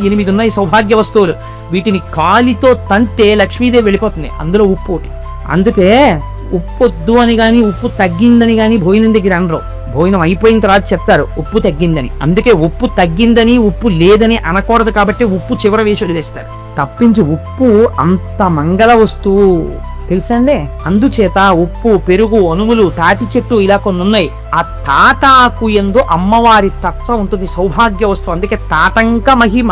8 ఉన్నాయి సౌభాగ్య వస్తువులు. వీటిని కాలితో తంతే లక్ష్మీదేవి వెళ్ళిపోతుంది. అందులో ఉప్పు ఒకటి. అందుకే ఉప్పు వద్దు అని గాని ఉప్పు తగ్గిందని గాని భోజనం దగ్గర అనరు. భోజనం అయిపోయిన తర్వాత చెప్తారు ఉప్పు తగ్గిందని. అందుకే ఉప్పు తగ్గిందని ఉప్పు లేదని అనకూడదు కాబట్టి ఉప్పు చివర వేసి వదిలేస్తారు. తప్పించి ఉప్పు అంత మంగళ వస్తువు తెలుసా అండి. అందుచేత ఉప్పు, పెరుగు, అనుములు, తాటి చెట్టు ఇలా కొన్ని ఉన్నాయి. ఆ తాటాకు యందు అమ్మవారి తత్వం ఉంటుంది, సౌభాగ్య వస్తువు. అందుకే తాటంక మహిమ